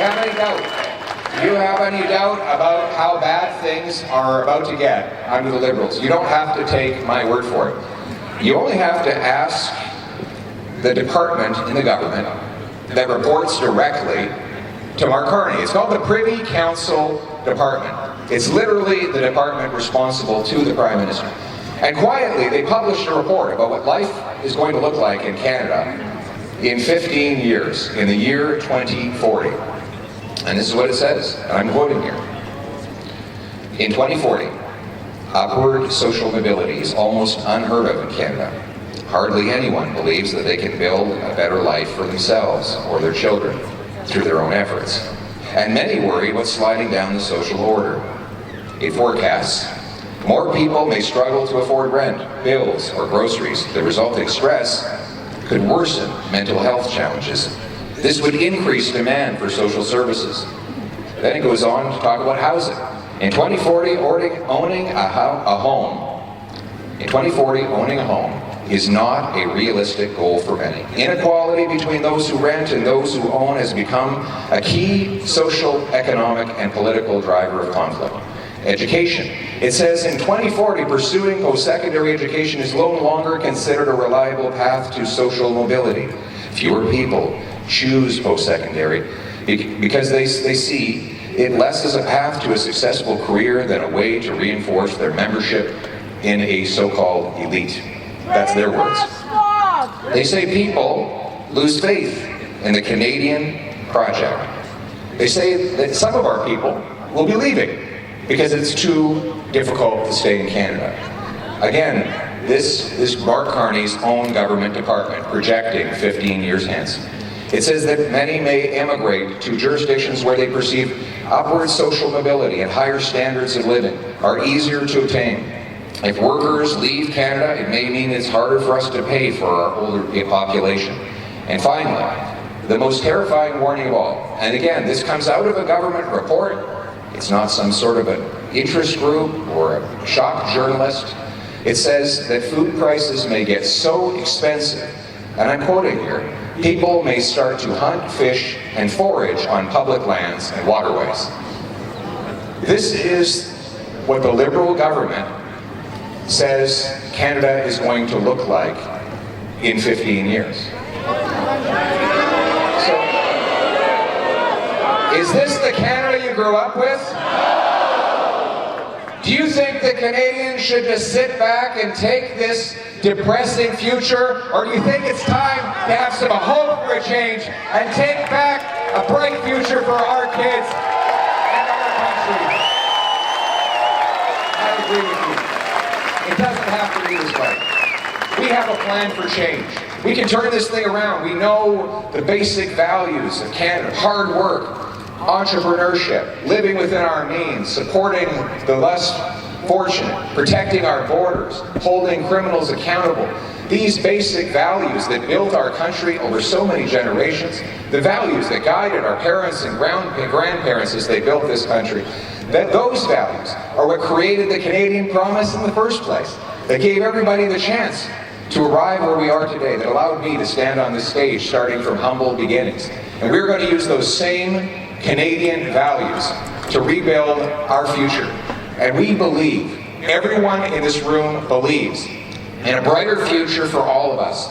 have any doubt? Do you have any doubt about how bad things are about to get under the Liberals? You don't have to take my word for it. You only have to ask the department in the government that reports directly to Mark Carney. It's called the Privy Council Department. It's literally the department responsible to the Prime Minister. And quietly, they published a report about what life is going to look like in Canada in 15 years, in the year 2040. And this is what it says, and I'm quoting here. In 2040, upward social mobility is almost unheard of in Canada. Hardly anyone believes that they can build a better life for themselves or their children through their own efforts. And many worry about sliding down the social order. It forecasts more people may struggle to afford rent, bills, or groceries. The resulting stress could worsen mental health challenges. This would increase demand for social services. Then it goes on to talk about housing. In 2040, owning a home is not a realistic goal for many. Inequality between those who rent and those who own has become a key social, economic, and political driver of conflict. Education. It says in 2040, pursuing post-secondary education is no longer considered a reliable path to social mobility. Fewer people choose post-secondary because they see it less as a path to a successful career than a way to reinforce their membership in a so-called elite. That's their words. They say people lose faith in the Canadian project. They say that some of our people will be leaving because it's too difficult to stay in Canada. Again, this is Mark Carney's own government department projecting 15 years hence. It says that many may emigrate to jurisdictions where they perceive upward social mobility and higher standards of living are easier to obtain. If workers leave Canada, it may mean it's harder for us to pay for our older population. And finally, the most terrifying warning of all, and again, this comes out of a government report. It's not some sort of an interest group or a shock journalist. It says that food prices may get so expensive, and I'm quoting here, people may start to hunt, fish, and forage on public lands and waterways. This is what the Liberal government says Canada is going to look like in 15 years. So, is this the Canada you grew up with? Do you think that Canadians should just sit back and take this depressing future, or do you think it's time to have some hope for a change and take back a bright future for our kids and our country? I agree with you. It doesn't have to be this way. We have a plan for change. We can turn this thing around. We know the basic values of Canada: hard work, entrepreneurship, living within our means, supporting the less fortunate, protecting our borders, holding criminals accountable. These basic values that built our country over so many generations, the values that guided our parents and grandparents as they built this country, that those values are what created the Canadian promise in the first place, that gave everybody the chance to arrive where we are today, that allowed me to stand on this stage starting from humble beginnings. And we're going to use those same Canadian values to rebuild our future. And we believe, everyone in this room believes, in a brighter future for all of us.